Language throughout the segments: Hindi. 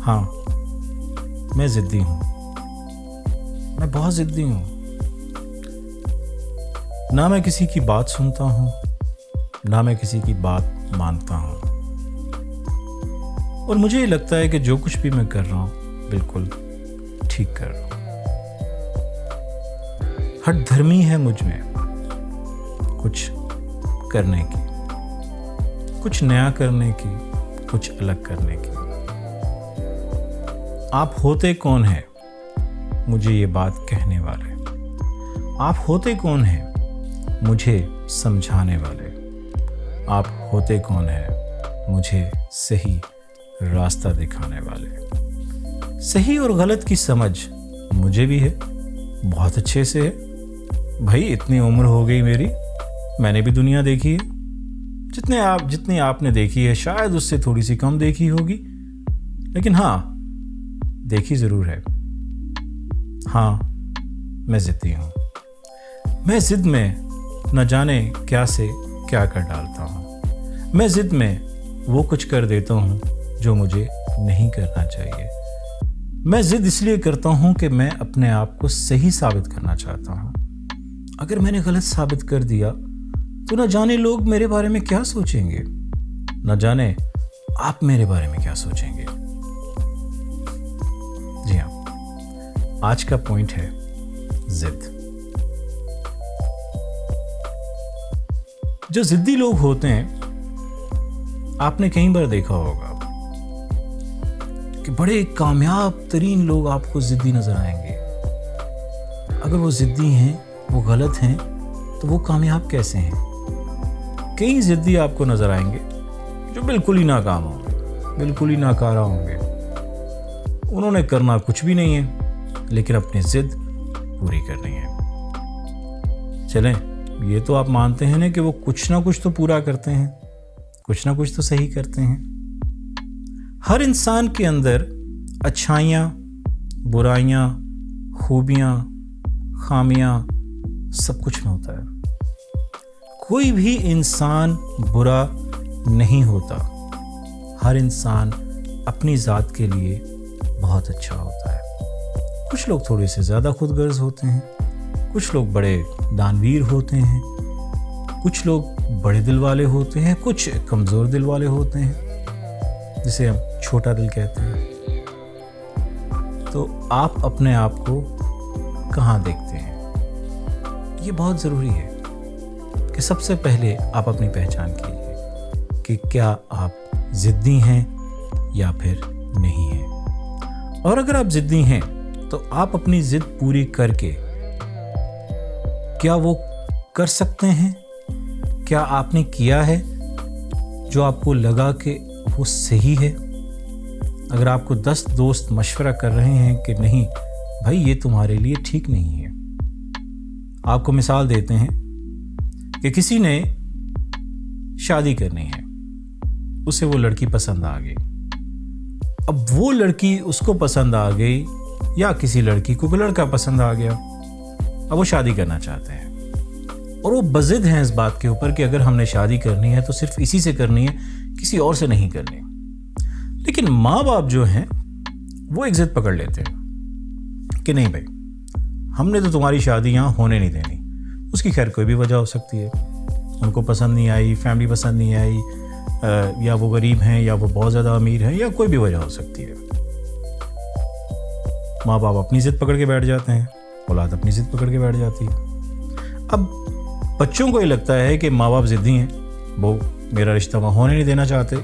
हाँ, मैं ज़िद्दी हूँ। मैं बहुत ज़िद्दी हूँ। ना मैं किसी की बात सुनता हूँ, ना मैं किसी की बात मानता हूँ। और मुझे ये लगता है कि जो कुछ भी मैं कर रहा हूँ बिल्कुल ठीक कर रहा हूँ। हठधर्मी है मुझ में कुछ करने की, कुछ नया करने की, कुछ अलग करने की। आप होते कौन हैं मुझे ये बात कहने वाले? आप होते कौन हैं मुझे समझाने वाले? आप होते कौन हैं मुझे सही रास्ता दिखाने वाले? सही और गलत की समझ मुझे भी है, बहुत अच्छे से है। भाई इतनी उम्र हो गई मेरी, मैंने भी दुनिया देखी है। जितनी आपने देखी है शायद उससे थोड़ी सी कम देखी होगी, लेकिन हाँ, देखी ज़रूर है। हाँ, मैं ज़िद्दी हूँ। मैं ज़िद में न जाने क्या से क्या कर डालता हूँ। मैं ज़िद में वो कुछ कर देता हूँ जो मुझे नहीं करना चाहिए। मैं ज़िद इसलिए करता हूँ कि मैं अपने आप को सही साबित करना चाहता हूँ। अगर मैंने गलत साबित कर दिया तो न जाने लोग मेरे बारे में क्या सोचेंगे, न जाने आप मेरे बारे में क्या सोचेंगे। जी हाँ, आज का पॉइंट है जिद। जो जिद्दी लोग होते हैं, आपने कई बार देखा होगा कि बड़े कामयाब तरीन लोग आपको जिद्दी नजर आएंगे। अगर वो जिद्दी हैं, वो गलत हैं, तो वो कामयाब कैसे हैं? कई जिद्दी आपको नजर आएंगे जो बिल्कुल ही नाकाम होंगे, बिल्कुल ही नाकारा होंगे। उन्होंने करना कुछ भी नहीं है, लेकिन अपनी जिद पूरी करनी है। चलें, ये तो आप मानते हैं ना कि वो कुछ ना कुछ तो पूरा करते हैं, कुछ ना कुछ तो सही करते हैं। हर इंसान के अंदर अच्छाइयाँ, बुराइयाँ, खूबियाँ, खामियाँ सब कुछ में होता है। कोई भी इंसान बुरा नहीं होता। हर इंसान अपनी ज़ात के लिए बहुत अच्छा होता है। कुछ लोग थोड़े से ज़्यादा खुदगर्ज होते हैं, कुछ लोग बड़े दानवीर होते हैं, कुछ लोग बड़े दिल वाले होते हैं, कुछ कमज़ोर दिल वाले होते हैं, जिसे हम छोटा दिल कहते हैं। तो आप अपने आप को कहाँ देखते हैं? ये बहुत ज़रूरी है कि सबसे पहले आप अपनी पहचान कीजिए कि क्या आप ज़िद्दी हैं या फिर नहीं हैं। और अगर आप ज़िद्दी हैं तो आप अपनी ज़िद पूरी करके क्या वो कर सकते हैं? क्या आपने किया है जो आपको लगा कि वो सही है? अगर आपको 10 दोस्त मशवरा कर रहे हैं कि नहीं भाई ये तुम्हारे लिए ठीक नहीं है। आपको मिसाल देते हैं कि किसी ने शादी करनी है, उसे वो लड़की पसंद आ गई। अब वो लड़की उसको पसंद आ गई या किसी लड़की को लड़का पसंद आ गया, अब वो शादी करना चाहते हैं और वो बज़िद हैं इस बात के ऊपर कि अगर हमने शादी करनी है तो सिर्फ इसी से करनी है, किसी और से नहीं करनी। लेकिन माँ बाप जो हैं वो एक ज़िद पकड़ लेते हैं कि नहीं भाई, हमने तो तुम्हारी शादी यहाँ होने नहीं देनी। उसकी खैर कोई भी वजह हो सकती है, उनको पसंद नहीं आई, फैमिली पसंद नहीं आई, या वो गरीब हैं या वो बहुत ज़्यादा अमीर हैं, या कोई भी वजह हो सकती है। माँ बाप अपनी ज़िद पकड़ के बैठ जाते हैं, औलाद अपनी ज़िद पकड़ के बैठ जाती है। अब बच्चों को ये लगता है कि माँ बाप ज़िद्दी हैं, वो मेरा रिश्ता वहाँ होने नहीं देना चाहते,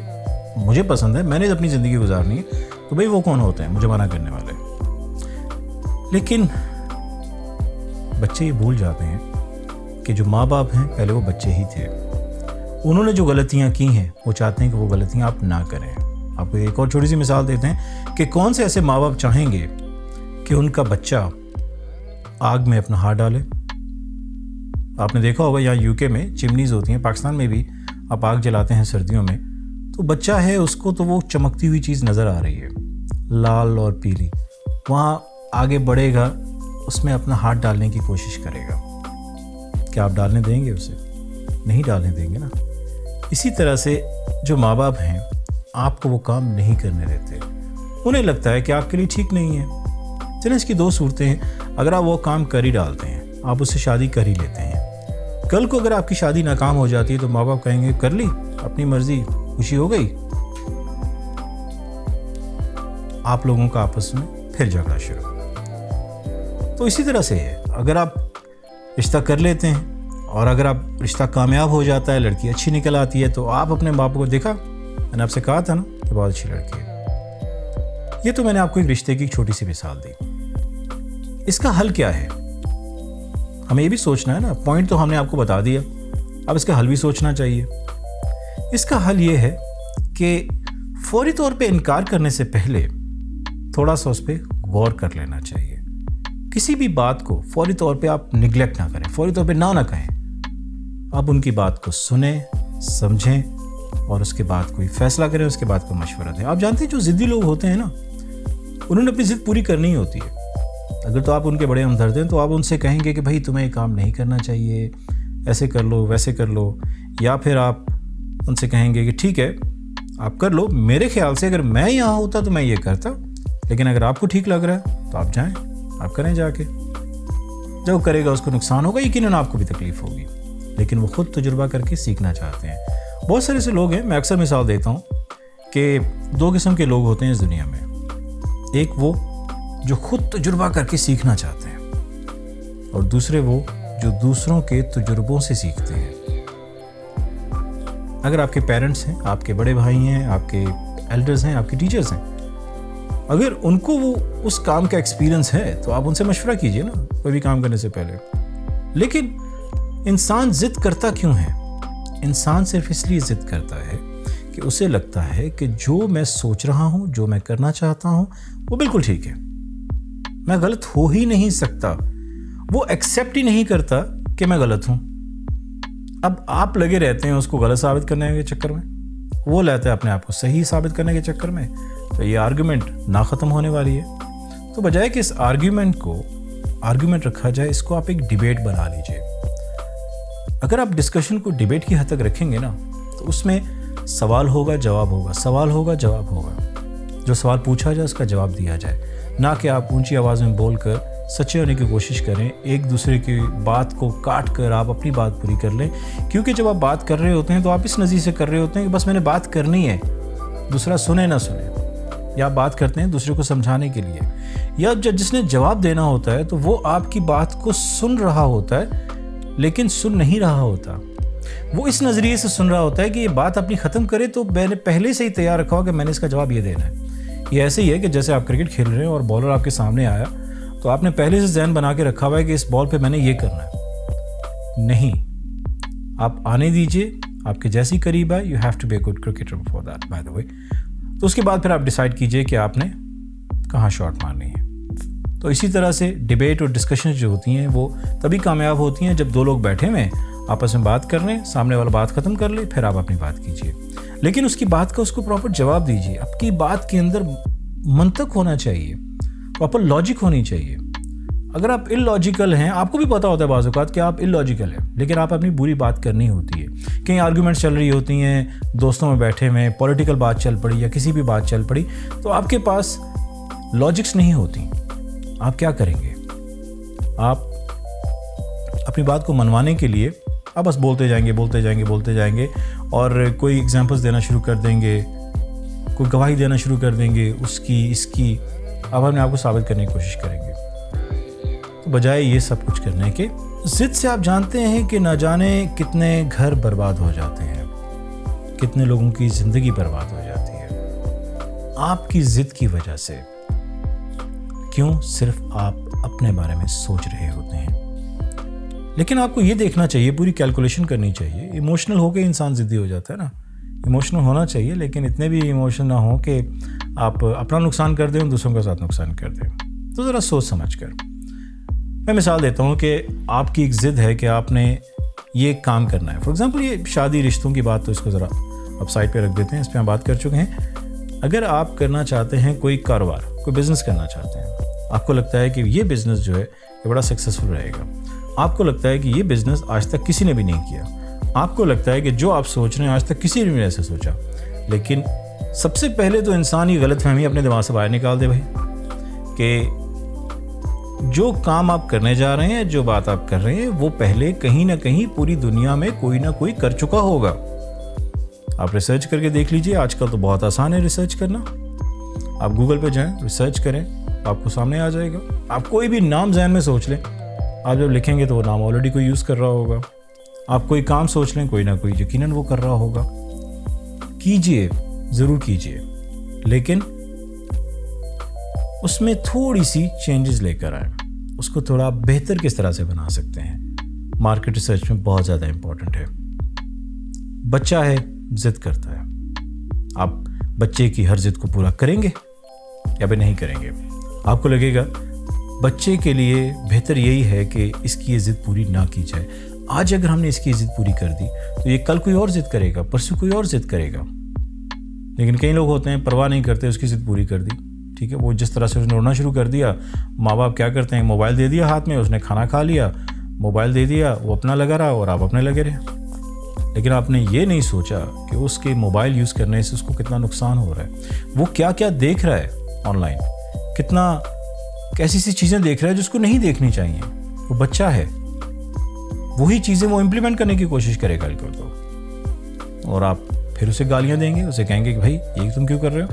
मुझे पसंद है, मैंने अपनी ज़िंदगी गुजारनी है, तो भाई वो कौन होते हैं मुझे मना करने वाले। लेकिन बच्चे ये भूल जाते हैं कि जो माँ बाप हैं पहले वो बच्चे ही थे। उन्होंने जो गलतियाँ की हैं वो चाहते हैं कि वो गलतियाँ आप ना करें। आपको एक और छोटी सी मिसाल देते हैं कि कौन से ऐसे माँ बाप चाहेंगे कि उनका बच्चा आग में अपना हाथ डाले। आपने देखा होगा यहाँ यूके में चिमनीज़ होती हैं, पाकिस्तान में भी आप आग जलाते हैं सर्दियों में, तो बच्चा है उसको तो वो चमकती हुई चीज़ नज़र आ रही है, लाल और पीली, वहाँ आगे बढ़ेगा, उसमें अपना हाथ डालने की कोशिश करेगा। क्या आप डालने देंगे उसे? नहीं डालने देंगे ना। इसी तरह से जो माँ बाप हैं आपको वो काम नहीं करने देते, उन्हें लगता है कि आपके लिए ठीक नहीं है। चलिए इसकी दो सूरतें हैं। अगर आप वो काम कर ही डालते हैं, आप उससे शादी कर ही लेते हैं, कल को अगर आपकी शादी नाकाम हो जाती है तो माँ बाप कहेंगे कर ली, अपनी मर्जी, खुशी हो गई, आप लोगों का आपस में फिर झगड़ा शुरू। तो इसी तरह से है, अगर आप रिश्ता कर लेते हैं और अगर आप रिश्ता कामयाब हो जाता है, लड़की अच्छी निकल आती है, तो आप अपने बाप को, देखा मैंने आपसे कहा था ना कि बहुत अच्छी लड़की है। ये तो मैंने आपको एक रिश्ते की छोटी सी मिसाल दी। इसका हल क्या है, हमें ये भी सोचना है ना। पॉइंट तो हमने आपको बता दिया, अब इसका हल भी सोचना चाहिए। इसका हल ये है कि फौरी तौर पे इनकार करने से पहले थोड़ा सा उस पर गौर कर लेना चाहिए। किसी भी बात को फौरी तौर पे आप निगलेक्ट ना करें, फौरी तौर पे ना कहें। आप उनकी बात को सुने, समझें और उसके बाद कोई फैसला करें, उसके बाद कोई मशवरा दें। आप जानते हैं जो ज़िद्दी लोग होते हैं ना, उन्होंने अपनी ज़िद पूरी करनी होती है। अगर तो आप उनके बड़े हमदर्द हैं तो आप उनसे कहेंगे कि भाई तुम्हें ये काम नहीं करना चाहिए, ऐसे कर लो, वैसे कर लो, या फिर आप उनसे कहेंगे कि ठीक है आप कर लो, मेरे ख्याल से अगर मैं यहाँ होता तो मैं ये करता, लेकिन अगर आपको ठीक लग रहा है तो आप जाएं, आप करें जाके। जो करेगा उसको नुकसान होगा, यकीनन आपको भी तकलीफ होगी, लेकिन वो खुद तजुर्बा करके सीखना चाहते हैं। बहुत सारे ऐसे लोग हैं, मैं अक्सर मिसाल देता हूँ कि दो किस्म के लोग होते हैं इस दुनिया में। एक वो जो खुद तजुर्बा करके सीखना चाहते हैं और दूसरे वो जो दूसरों के तजुर्बों से सीखते हैं। अगर आपके पेरेंट्स हैं, आपके बड़े भाई हैं, आपके एल्डर्स हैं, आपके टीचर्स हैं, अगर उनको वो उस काम का एक्सपीरियंस है तो आप उनसे मशवरा कीजिए ना कोई भी काम करने से पहले। लेकिन इंसान जिद करता क्यों है? इंसान सिर्फ इसलिए जिद करता है कि उसे लगता है कि जो मैं सोच रहा हूँ, जो मैं करना चाहता हूँ वो बिल्कुल ठीक है, मैं गलत हो ही नहीं सकता। वो एक्सेप्ट ही नहीं करता कि मैं गलत हूँ। अब आप लगे रहते हैं उसको गलत साबित करने के चक्कर में, वो लेता है अपने आप को सही साबित करने के चक्कर में, तो ये आर्गुमेंट ना ख़त्म होने वाली है। तो बजाय कि इस आर्गुमेंट रखा जाए, इसको आप एक डिबेट बना लीजिए। अगर आप डिस्कशन को डिबेट की हद तक रखेंगे ना, तो उसमें सवाल होगा, जवाब होगा, सवाल होगा, जवाब होगा। जो सवाल पूछा जाए उसका जवाब दिया जाए, ना कि आप ऊंची आवाज़ में बोलकर सच्चे होने की कोशिश करें, एक दूसरे की बात को काट कर आप अपनी बात पूरी कर लें। क्योंकि जब आप बात कर रहे होते हैं तो आप इस नज़रिए से कर रहे होते हैं कि बस मैंने बात करनी है, दूसरा सुने ना सुने, या आप बात करते हैं दूसरे को समझाने के लिए, या जब जिसने जवाब देना होता है तो वो आपकी बात को सुन रहा होता है लेकिन सुन नहीं रहा होता। वो इस नज़रिए से सुन रहा होता है कि ये बात अपनी ख़त्म करे तो मैंने पहले से ही तैयार रखा हो कि मैंने इसका जवाब ये देना है। ये ऐसे ही है कि जैसे आप क्रिकेट खेल रहे हैं और बॉलर आपके सामने आया तो आपने पहले से ज़हन बना के रखा हुआ है कि इस बॉल पे मैंने ये करना है। नहीं, आप आने दीजिए, आपके जैसी करीब है, you have to be a good cricketer for that by the way. तो उसके बाद फिर आप डिसाइड कीजिए कि आपने कहाँ शॉट मारनी है। तो इसी तरह से डिबेट और डिस्कशन जो होती हैं वो तभी कामयाब होती हैं जब दो लोग बैठे हुए आपस में बात कर लें, सामने वाला बात ख़त्म कर ले, फिर आप अपनी बात कीजिए, लेकिन उसकी बात का उसको प्रॉपर जवाब दीजिए। आपकी बात के अंदर मंतक होना चाहिए, प्रॉपर लॉजिक होनी चाहिए। अगर आप इलॉजिकल हैं, आपको भी पता होता है बाज़ औक़ात कि आप इलॉजिकल हैं, लेकिन आप अपनी बुरी बात करनी होती है। कहीं आर्गूमेंट्स चल रही होती हैं, दोस्तों में बैठे हुए, पॉलिटिकल बात चल पड़ी या किसी भी बात चल पड़ी, तो आपके पास लॉजिक्स नहीं होती। आप क्या करेंगे? आप अपनी बात को मनवाने के लिए आप बस बोलते जाएंगे और कोई एग्जांपल्स देना शुरू कर देंगे, कोई गवाही देना शुरू कर देंगे उसकी इसकी, अब अपने आप को साबित करने की कोशिश करेंगे। तो बजाय ये सब कुछ करने के, ज़िद से आप जानते हैं कि ना जाने कितने घर बर्बाद हो जाते हैं, कितने लोगों की ज़िंदगी बर्बाद हो जाती है आपकी ज़िद की वजह से। क्यों? सिर्फ आप अपने बारे में सोच रहे होते हैं। लेकिन आपको ये देखना चाहिए, पूरी कैलकुलेशन करनी चाहिए। इमोशनल होकर इंसान ज़िद्दी हो जाता है ना, इमोशनल होना चाहिए, लेकिन इतने भी इमोशनल ना हो कि आप अपना नुकसान कर दें और दूसरों के साथ नुकसान कर दें। तो ज़रा सोच समझ कर। मैं मिसाल देता हूँ कि आपकी एक ज़िद है कि आपने ये काम करना है। फॉर एग्ज़ाम्पल ये शादी रिश्तों की बात, तो इसको ज़रा आप साइड पे रख देते हैं, इस पर हम बात कर चुके हैं। अगर आप करना चाहते हैं कोई कारोबार, कोई बिज़नेस करना चाहते हैं, आपको लगता है कि ये बिज़नेस जो है ये बड़ा सक्सेसफुल रहेगा, आपको लगता है कि ये बिज़नेस आज तक किसी ने भी नहीं किया, आपको लगता है कि जो आप सोच रहे हैं आज तक किसी ने भी ऐसे सोचा, लेकिन सबसे पहले तो इंसान ये गलतफहमी अपने दिमाग से बाहर निकाल दे भाई, कि जो काम आप करने जा रहे हैं, जो बात आप कर रहे हैं, वो पहले कहीं ना कहीं पूरी दुनिया में कोई ना कोई कर चुका होगा। आप रिसर्च करके देख लीजिए, आजकल तो बहुत आसान है रिसर्च करना। आप गूगल पे जाएं, रिसर्च करें, आपको सामने आ जाएगा। आप कोई भी नाम ज़हन में सोच लें, आप जब लिखेंगे तो वो नाम ऑलरेडी कोई यूज़ कर रहा होगा। आप कोई काम सोच लें, कोई ना कोई यकीनन वो कर रहा होगा। कीजिए, ज़रूर कीजिए, लेकिन उसमें थोड़ी सी चेंजेस लेकर आए। उसको थोड़ा बेहतर किस तरह से बना सकते हैं, मार्केट रिसर्च में बहुत ज़्यादा इंपॉर्टेंट है। बच्चा है, जिद करता है, आप बच्चे की हर जिद को पूरा करेंगे या फिर नहीं करेंगे? आपको लगेगा बच्चे के लिए बेहतर यही है कि इसकी ये जिद पूरी ना की जाए। आज अगर हमने इसकी जिद पूरी कर दी तो ये कल कोई और जिद करेगा, परसों कोई और जिद करेगा। लेकिन कई लोग होते हैं परवाह नहीं करते, उसकी जिद पूरी कर दी, ठीक है, वो जिस तरह से उसने रोना शुरू कर दिया, माँ बाप क्या करते हैं, मोबाइल दे दिया हाथ में, उसने खाना खा लिया, मोबाइल दे दिया, वो अपना लगा रहा और आप अपने लगे रहे। लेकिन आपने ये नहीं सोचा कि उसके मोबाइल यूज़ करने से उसको कितना नुकसान हो रहा है, वो क्या क्या देख रहा है ऑनलाइन, कितना कैसी सी चीज़ें देख रहा है जिसको नहीं देखनी चाहिए। वो बच्चा है, वही चीज़ें वो इम्प्लीमेंट करने की कोशिश करेगा कल को, और आप फिर उसे गालियाँ देंगे, उसे कहेंगे कि भाई ये तुम क्यों कर रहे हो।